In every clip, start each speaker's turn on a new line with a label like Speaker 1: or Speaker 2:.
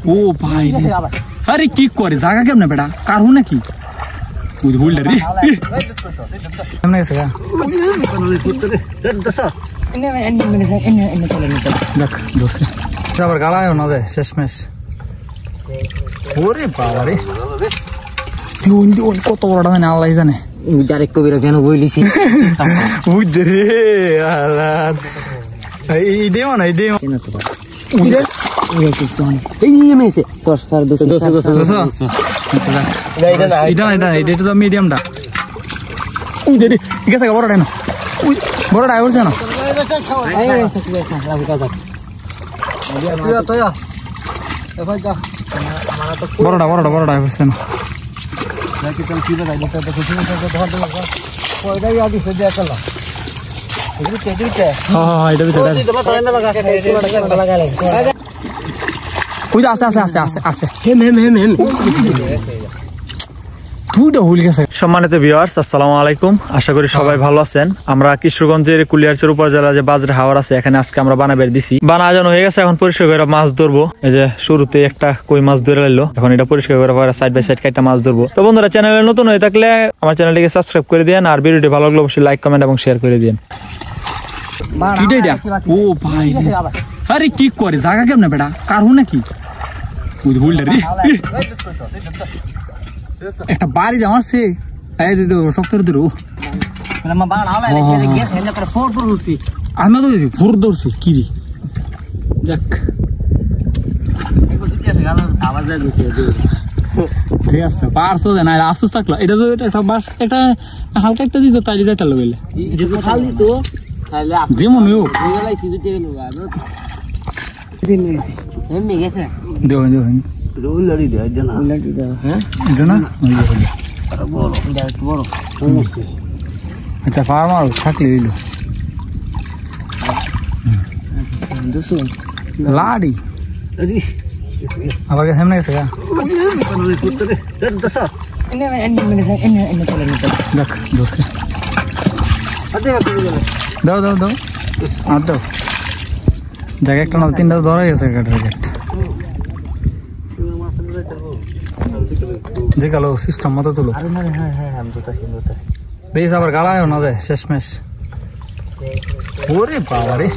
Speaker 1: ও ভাই আরে কি করে জায়গা কেমনে বেটা কারু নাকি বুঝ রে কেমনে গেছে দেখ দোস্ত আবার গালায় না যায় শেষমেশ ওরে বাবা রে কত বড় হয় না আল্লাহ জানে
Speaker 2: ডাইরেক্ট কবিরা কেন বইলিছি
Speaker 1: বুঝ রে এই দেও না এই দেও মিডিয়ামটা ঠিক আছে বড়টা না বড়টা বলছে না বড়টা বড়টা বড়টা বলছে না সম্মানিত ভিউয়ার্স আসসালামু আলাইকুম আশা করি সবাই ভালো আছেন আমরা কিশোরগঞ্জের কুলিয়ারচর উপজেলা যে বাজরা হাওর আছে এখানে আজকে আমরা বানা বের দিছি বানা আজানো হয়ে গেছে এখন পরিষ্কার করে মাছ ধরবো এই যে শুরুতে একটা কই মাছ ধরে লাইলো এখন এটা পরিষ্কার করে পরে সাইড বাই সাইড কাটা মাছ ধরবো তো বন্ধুরা চ্যানেলে নতুন হয়ে থাকলে আমার চ্যানেলটিকে সাবস্ক্রাইব করে দিন আর ভিডিওটি ভালো লাগলে অবশ্যই লাইক কমেন্ট এবং শেয়ার করে দিন ও ভাই আরে কি করে জায়গা কেমনে বেটা কারু নাকি বুঝ রে একটা বাড়ি যাওয়ারছে শক্ত ধরো আমি তো ফোর ধরছি কি রে যাক ঠিক আছে পারছো না আফসোস থাকলো এটা তো একটা বাস একটা হালকা একটা দিত তাই যাইতে লাগলে যেমন হোক আচ্ছা ফার্মার থাকলে দিল লাড়ি আবার সামনে গেছে দেখ দোস্ত দাও দাও দাও আর দাও জায়গা একটা না তিনটা ধরা গেছে দেখালো সিস্টেম মতো তুলো দেখিস আবার গালায় না যায় শেষমেশ ওরে বাবা রে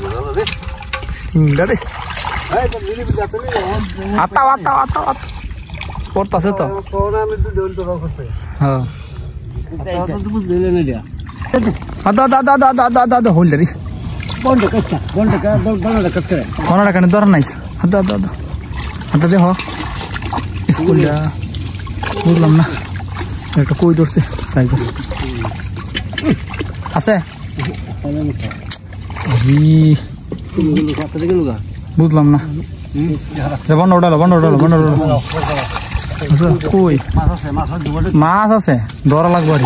Speaker 1: রে আতা আতা আতা পড়তাছে তো হ্যাঁ দাদা হল রে কোনটা কেন ধর নাই হাতা দাদা হাতা দেখ বুঝলাম না একটা কই ধরছে সাইজ আছে বুঝলাম না বন্ধ উঠালো বন্ধ উঠালো বন্ধ উঠালো কই মাছ আছে ধরা লাগবো আর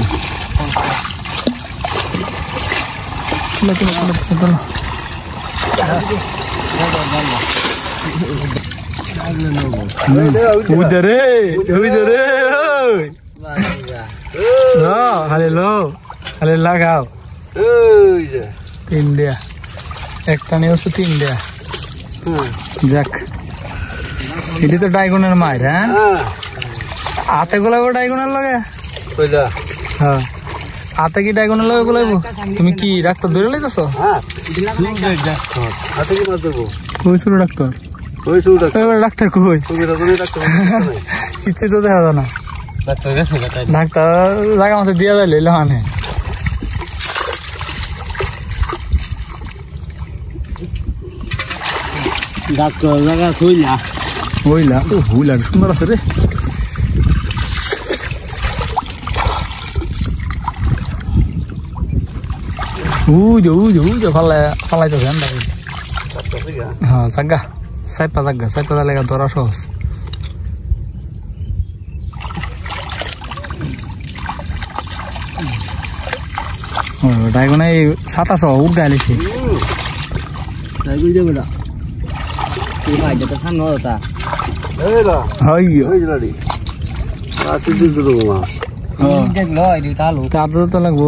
Speaker 1: খালি লাগাও তিন দেয়া একটা নিয়ে ওষুধ তিন দেয়া যাক এটি তো ডাইগুনের মায়ের হ্যাঁ হাতে গোলাবো ডাইগুনের লগে হ্যাঁ হাতে কি ডাইগুনের লগে গোলাবো তুমি কি ডাক্তার ধরে লাইতেছ কই শুরু ডাক্তার ডাক্তার কই কিচ্ছু তো দেখা যায় না ডাক্তার জায়গা মতো দিয়া যায় লইল মানে
Speaker 2: ডাক্তার জায়গা কইলা
Speaker 1: কইলা ও হুইলা সুন্দর আছে রে ফালাইতেছে হ্যাঁ জাগা সাইপা জায়গা ধরা সহজ ডাইগনে ছাতা সহ উঠ গাইলেছে তো লাগবো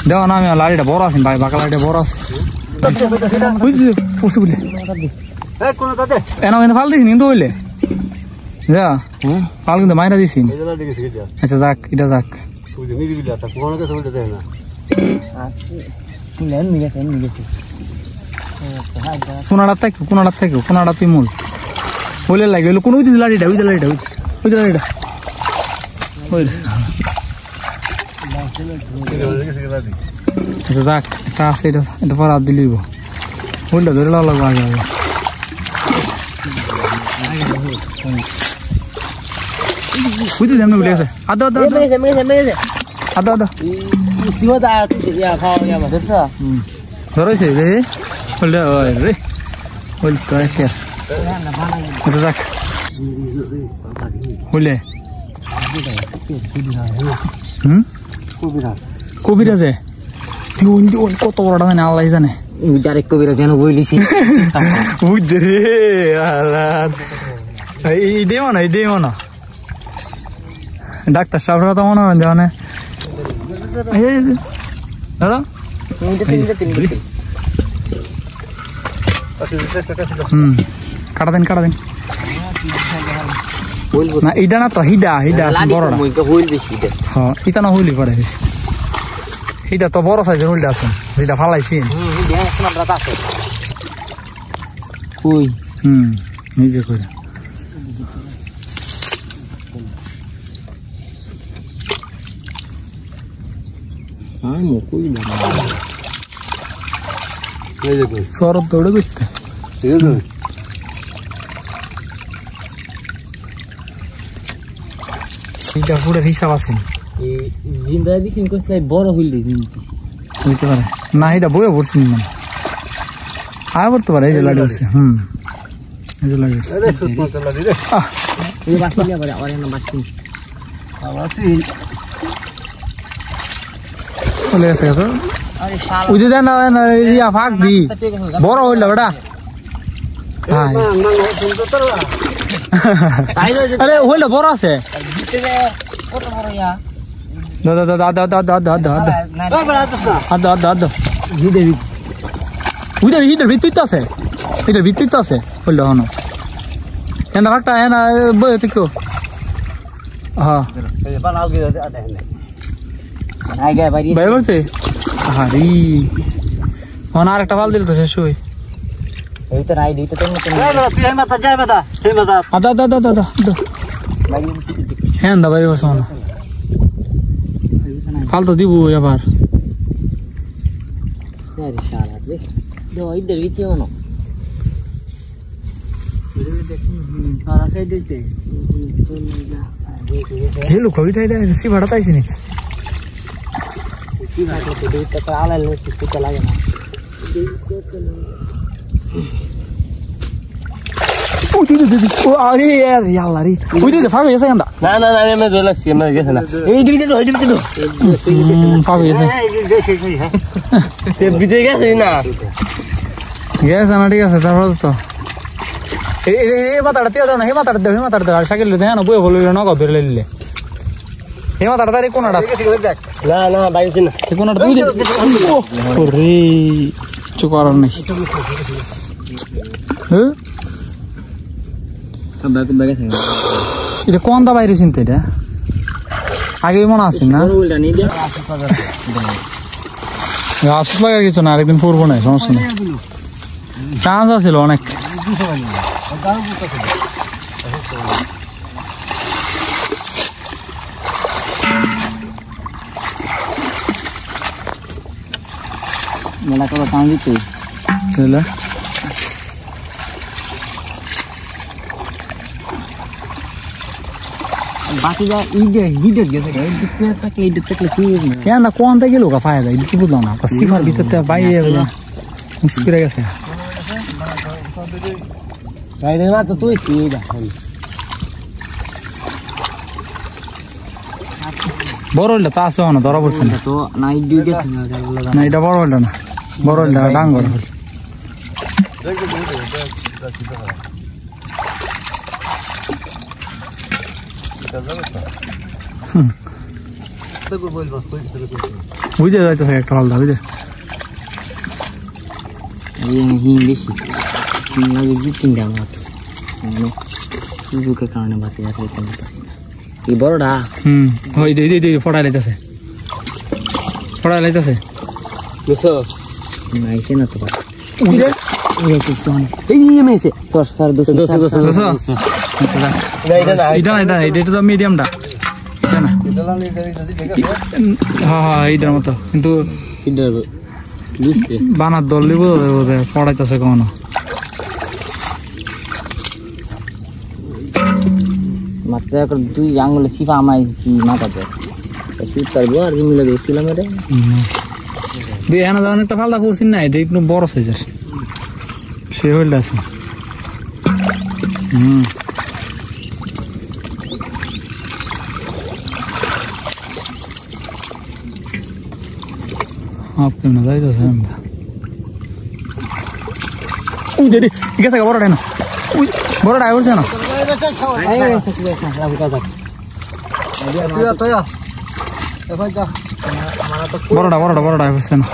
Speaker 1: দেওয়া না আমি লাড়িটা বড় আছেন ভাই বাঁকা লাড়িটা বড় আছে পড়ছে বলে এনা কিন্তু ফাল দিস কিন্তু হইলে যা ফাল কিন্তু মাইরা দিস আচ্ছা যাক এটা যাক কোনাড়ার থাকো কোনাড়া তুই মূল বলে লাগে কোন ওই লাড়িটা আচ্ছা যাক এটা আছে এটা পর হাত দিলিব ফুলটা ধরে লাগবো আগে বুঝলি এমনি উঠে গেছে আদা ধরেছে রে ফুলটা রে ফুল তো আচ্ছা যাক বুঝলে কবিরাজে কত বড় জানে আল্লাহ জানে
Speaker 2: আরেক কবিরা কেন বইলিছি
Speaker 1: বুঝছে রে এই দেও না ডাক্তার সাহেবরা তো মনে হয় জানে কাটা দেন না এইটা না তো হিডা বড়টা হ্যাঁ এটা না হইলি পরে এটা তো বড় সাইজের হইলে আছে যেটা ফালাইছি নিজে করে সরব দৌড়ে করতে এটা পুরো হিসাব আছে
Speaker 2: বড় হইলে
Speaker 1: হইতে পারে না এটা বইয়ে পড়ছি মানে আয় করতে পারে এই যে লাগে উঠছে এই যে লাগে চলে গেছে তো উঠে দেন না ফাঁক দি বড় হইল বেটা আরে হইল বড় আছে ভিত্তিতে আছে বললো হন এনা ভাগটা এনা বই ঠিক হ্যাঁ ভাই বলছে হারি হন আর একটা ভাল দিল তো শেষ হই হ্যাঁ দা বাইরে বসো ফালতু দিব এবার হেলো কবিতায় সি ভাড়া পাইছি নাকি আরে ইয়াল্লা রে ওই যে ফাঁক হয়েছে কেন
Speaker 2: না আমি জল লাগছি আমার গেছে না এই দিকে তো
Speaker 1: ফাঁক হয়েছে
Speaker 2: সে বিদে গেছে না
Speaker 1: গেছে না ঠিক আছে তারপর তো এই মাথাটা দিয়ে দাও না হে মাথাটা দাও আর সাইকেল দেয় না বই বলে নগদ ধরে নিলে হে মাথাটা তার কোনটা
Speaker 2: না বাইছে না
Speaker 1: কোনটা তুই ওরে কিছু করার নেই এটা কোন দা বাইরে চিনতে এটা আগে মনে আছে না আসুস লাগার কিছু না আরেকদিন পড়বো না সমস্যা নেই চান্স আছিল অনেক
Speaker 2: মেলা করে চান্স দিতে বাকিটা ইডে গেছে
Speaker 1: না কোনটা গেল কা ফায়দা এটা কি বুঝলাম না সিফার ভিতরতে বাইরে মুশকিল গেছে
Speaker 2: বাইরে না তো তুই
Speaker 1: বড় হইলে তো আছে না ধরা পড়ছে না
Speaker 2: তো নাই দুই গেছে
Speaker 1: না এটা বড় হইলে না বড় হইলে ডাঙ্গর হইল বুঝে যাইতেছে একটা হালদা বুঝে
Speaker 2: হিং বেশি লাগে দুই তিনটা মতো মানে সুযোগের কারণে বাঁচে যাচ্ছে এই বড়টা
Speaker 1: ওই দে ফড়াই লাইতেছে বুঝছো
Speaker 2: নাইছে না তো এই মেয়েছে সর দোষ
Speaker 1: এটা তো মিডিয়ামটা হ্যাঁ এইটার মতো কিন্তু বানার দল দিব পড়াইতেছে কখনো
Speaker 2: মাত্র দুই আঙুলে শিফা আমায় মাথাতে সুতারবো আর মিলে দেখছিলাম এটা
Speaker 1: অনেকটা ফালদা করছি না এটা একটু বড় সাইজের সে হইলে আছে আপনার যাইতেছে ঠিক আছে বড়টা না বড়টা উঠছে না বড়টা উঠছে না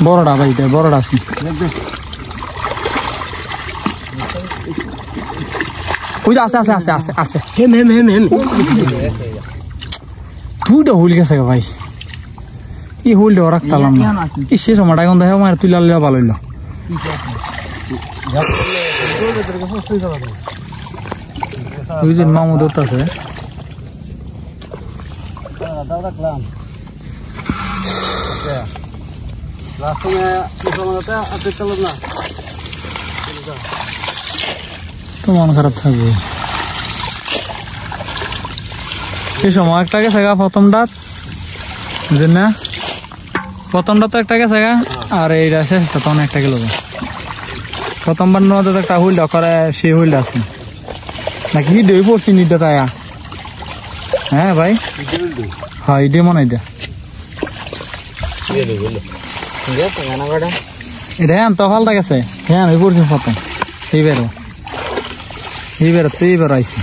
Speaker 1: বড়টা ভাই বড়টা আছে ওই আছে দুইটা হুল গেছে ভাই এই হুলটা রাখতাম না এই সে সময়টা এখন দেখো আমার তুই লাল ভালো হইলো ওই যে মামু ধরতেছে তো মন খারাপ থাকবে এই সময় একটা গেছে গা প্রথমটা না প্রথমটা তো একটা গেছে গা আর এইটা শেষ তখন একটা গেল প্রথমবার নদে একটা হুইলটা করে সে হুইলটা আছে নাকি হিডই পড়ছি নিটা তাইয়া হ্যাঁ ভাই হ্যাঁ ইডে মনে এটা এটা হ্যাঁ তো ফালটা গেছে হ্যাঁ ওই পড়ছি প্রথম এইবার আইসি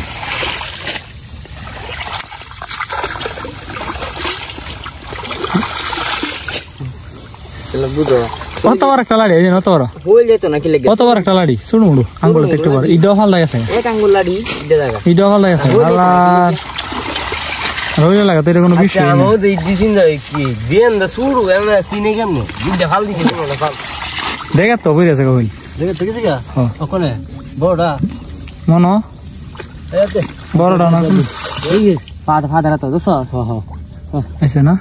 Speaker 1: কতবার একটা লাড়ি এই নত বড়
Speaker 2: হয়ে যেত নাকি লেগে
Speaker 1: কতবার একটা লাড়ি শুনুন মুড়ু আঙ্গুল একটু বড় ইডো ফাল লাগেছে
Speaker 2: এক আঙ্গুল লাড়ি দে জায়গা
Speaker 1: ইডো ফাল লাগেছে আল্লাহ রইলে লাগা তোর কোনো বিষয়
Speaker 2: আমি ওই দিছিন যাই কি জেন দা শুরু এমন সিনে কেমনে দিতে ফাল দিছি না ফাল
Speaker 1: দেখা তো বুঝেছে কইল
Speaker 2: দেখা হ্যাঁ ওখানে বড়টা
Speaker 1: মনো
Speaker 2: এতে
Speaker 1: বড়টা না
Speaker 2: এই ফাদার তো দোস হ্যাঁ
Speaker 1: আছে না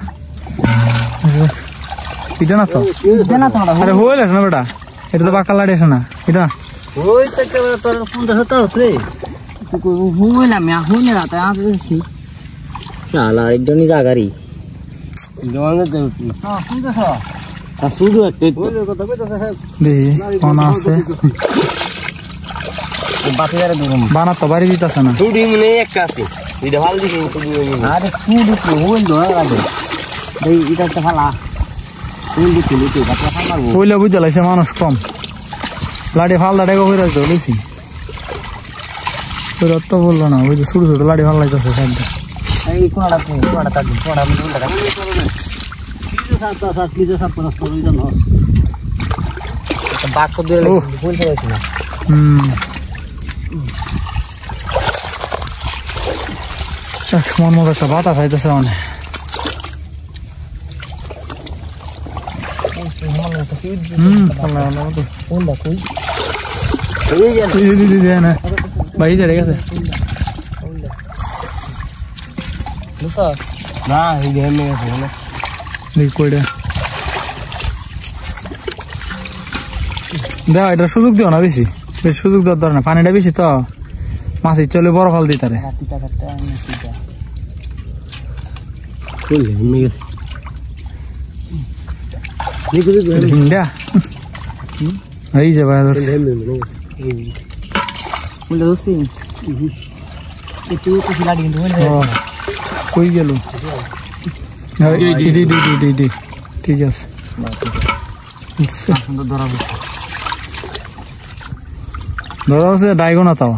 Speaker 1: এটা না তো আরে হইল না বেটা এটা তো বাঁকা লাড়ি আছে না এটা
Speaker 2: ওই তো কেবল তোর ফোন হতো রে তুই হইলা আমি হইনে রাতে আসছি শালা একদমই জাগারি জওয়ানে দে হ্যাঁ ফোন দে হ্যাঁ শুধু একটা কথা কইতাছে
Speaker 1: দে কোন আছে
Speaker 2: বাতিদারে দরম
Speaker 1: বানা তো বাড়ি দিতাছে না
Speaker 2: শুধু মনে একটা আছে এটা ভালো দিছি শুধু আরে শুধু তো হইল লাগে এই এটা তো ফালা
Speaker 1: পয়লা বুঝতে লাগছে মানুষ কম লাড়ি ফালদা ডেকে হয়ে রাখতো বুঝছি তো বললো না ওই যে ছোট ছোট লাড়ি ভাল লাগতেছে সাইডটা
Speaker 2: এই কোনটা থাকবে কোনটা আমি কোনটা থাকবে বাক করে দিলে ফুল ফেলেছি না
Speaker 1: মন মতো একটা বাতাস খাইতেছে অনেক ভাই চড়ে গেছে
Speaker 2: না এই গেমে গেছে না
Speaker 1: দেখ কইটা দাও এটা সুযোগ দিও না বেশি সুযোগ দেওয়ার দরকার না পানিটা বেশি তো মাছ চলে বড় ফাল দিতারে
Speaker 2: পিতা কাটতে আমি পিতা ফুল এমনি গেছে
Speaker 1: হিন্ডা এই যে ভাই
Speaker 2: ফুল দোসি একটু কিছু লাগি কিন্তু হইল
Speaker 1: কই গেল ঠিক আছে
Speaker 2: সুন্দর ধরা
Speaker 1: ধরা আছে ডাইগোনা তাও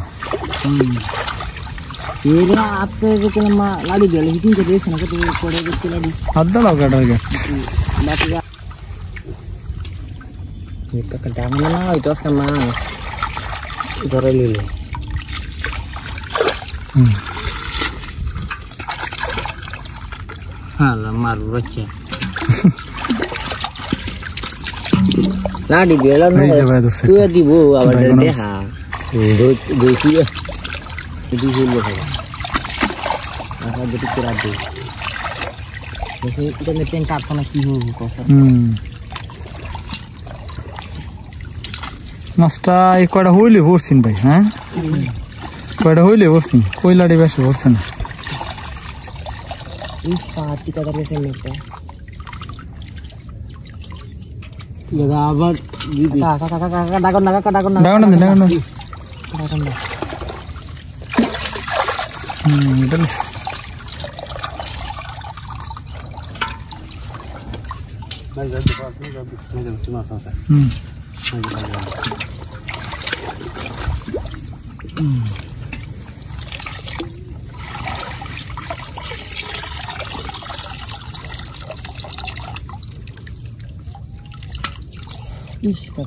Speaker 2: এরা আপনি যে মা লাড়ি গেলে হিটিং করে দিয়েছেন কত করে দিতে লাড়ি
Speaker 1: আদা লাগা টার্গেট
Speaker 2: বাকি ये का डांग ना होय तो sama ধরে নিলে হালা মারু রচ্ছে লাড়ি গেল না তুই দিব আবার দেখা দেখি যদি হইল হবে আচ্ছা যদি করা দে দেখি এটা মেটেন কাটনা কি হবে কথা
Speaker 1: মাছটা এই কয়টা হইলে ভরছেন ভাই হ্যাঁ কয়টা হইলে ভরছেন কই লাড়ি বেশি ভরছে না
Speaker 2: এই পাতি কাটা গেছে মেটা লাগা আবার দিদি কাকা ডাগন না
Speaker 1: ডাগন না এটা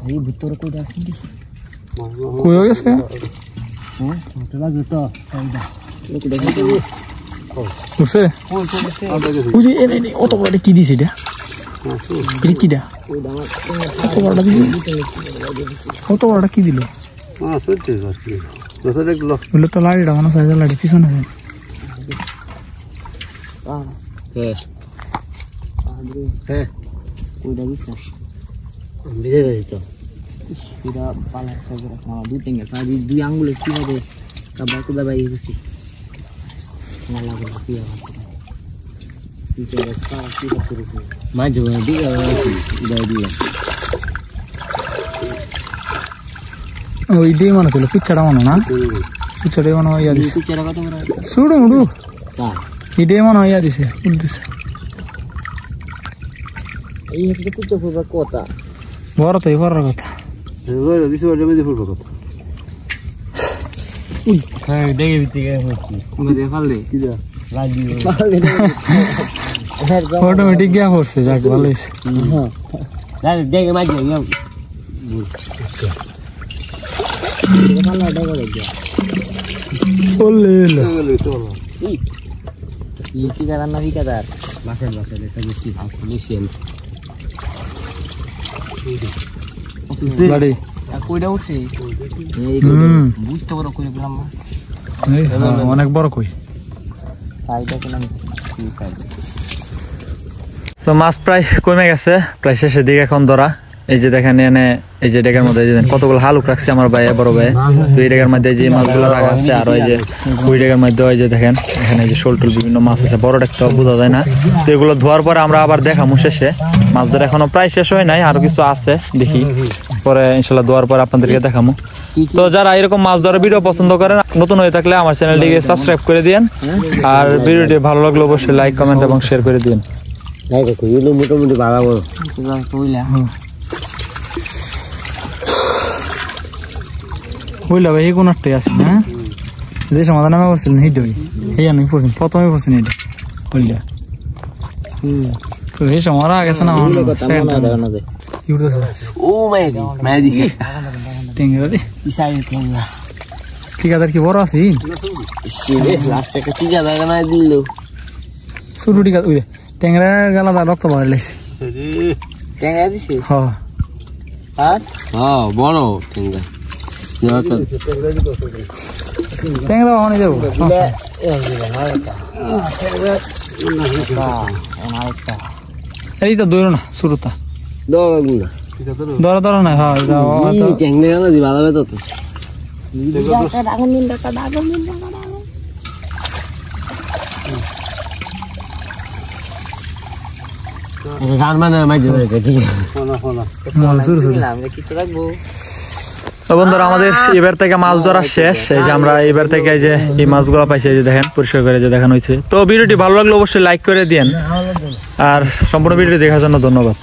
Speaker 2: এই ভিতরে কই আছে দেখি
Speaker 1: কই হয়ে গেছে
Speaker 2: হ্যাঁ ছোট লাগে তো এইটা লোক দেখি
Speaker 1: বুঝছে ওই যে এনে অত বড় কি দিছে এটা এটা কিডা কত বড়টা দিল কত বড়টা কি দিল
Speaker 3: সত্যি দশ দেখলো
Speaker 1: বলে তো লাড়িটা মানে সাইজের লাড়ি পিছনে
Speaker 2: হ্যাঁ হ্যাঁ কই দাবি বিজে গেছে তো পুরা পালা করে খাওয়া দুই টেঙ্গা খাবি দুই আঙ্গুলে কি হবে কাবা কুদা বাই গেছে না লাগে কি হবে কি করে খাওয়া কি করতে মাঝে দিকে দাও দিলা
Speaker 1: ওই ডে মানে ছিল পিচ্ছাটা মানে না পিচ্ছাটা মানে ইয়া দিছে
Speaker 2: পিছারা কত বড়
Speaker 1: শুড়ু মুড়ু
Speaker 2: তা
Speaker 1: এই ডে মানে ইয়া দিছে উদ্দেশ্য
Speaker 2: এই হচ্ছে পিছু ফুবা কথা
Speaker 1: বড় তো এবার কথা
Speaker 3: দিছে ওটা মেজে ফুল কথা
Speaker 2: হ্যাঁ দেখে দিতে হচ্ছে মেজে ফাললে
Speaker 3: কি দা
Speaker 2: লাগি
Speaker 1: অটোমেটিক গিয়া করছে যাক ভালো হইছে
Speaker 2: হ্যাঁ দেখে মাঝে ইয়া ভালো দেখো গিয়া
Speaker 1: ওলে
Speaker 2: এই কি কারণ না কাদার মাছের এটা বেশি বেশি
Speaker 1: লাড়ি
Speaker 2: কইটা উঠছে বুঝতে পারো কই বললাম
Speaker 1: অনেক বড় কই
Speaker 2: সাইডটা কেন
Speaker 1: তো মাছ প্রায় কমে গেছে প্রায় শেষের দিকে এখন ধরা এই যে দেখেন এনে এই যে ডেগার মধ্যে কতগুলো হালুক রাখছে আমার ভাই বড় ভাই তো এই ডেগার মধ্যে যে মাছগুলো রাখা আছে আর ওই যে ওই ডেগার মধ্যে ওই যে দেখেন এখানে যে শোল টোল বিভিন্ন মাছ আছে বড় একটা বোঝা যায় না তো এগুলো ধোয়ার পরে আমরা আবার দেখামু শেষে মাছ ধরা এখনো প্রায় শেষ হয় নাই আরো কিছু আছে দেখি পরে ইনশাল্লাহ ধোয়ার পরে আপনাদেরকে দেখামু তো যারা এরকম মাছ ধরার ভিডিও পছন্দ করেন নতুন হয়ে থাকলে আমার চ্যানেলটিকে সাবস্ক্রাইব করে দিন আর ভিডিওটি ভালো লাগলে অবশ্যই লাইক কমেন্ট এবং শেয়ার করে দিন
Speaker 2: মোটামুটি বাড়াবো
Speaker 1: বুঝলা ভাই এই কোন একটাই আছে হ্যাঁ যে সমাধান আমি করছিলেন সেইটাই এই আমি পড়ছি প্রথমে পড়ছি এটা বুঝলা তো এই সময় গেছে না
Speaker 2: ও মাই দিছে
Speaker 1: টেঙ্গা দি
Speaker 2: ইসাই টেঙ্গা
Speaker 1: ঠিক আছে কি বড় আছে
Speaker 2: শিরে লাস্ট একটা চিজা লাগা না দিল
Speaker 1: ছোট ঠিক আছে ওই টেঙ্গা গালা দা রক্ত বাইরে লাগছে
Speaker 2: টেঙ্গা দিছে
Speaker 1: হ্যাঁ
Speaker 2: আর হ্যাঁ বড় টেঙ্গা
Speaker 1: টেঙ্গা অনে দেব এই তো দৌড়ো না শুরুটা
Speaker 2: দৌড়গুলো
Speaker 1: ধরো না হ্যাঁ
Speaker 2: টেঙ্গা গেল দি ভালো বেতছে গান মানে মাঝে মাঝে ঠিক
Speaker 3: ফোনা ফোনা
Speaker 2: আমি কিছু রাখবো
Speaker 1: তো বন্ধুরা আমাদের এবার থেকে মাছ ধরা শেষ। এই যে আমরা এবার থেকে এই যে এই মাছগুলো পাইছি, এই যে দেখেন পরিষ্কার করে যে দেখানো হয়েছে। তো ভিডিওটি ভালো লাগলে অবশ্যই লাইক করে দিন, আর সম্পূর্ণ ভিডিও দেখার জন্য ধন্যবাদ।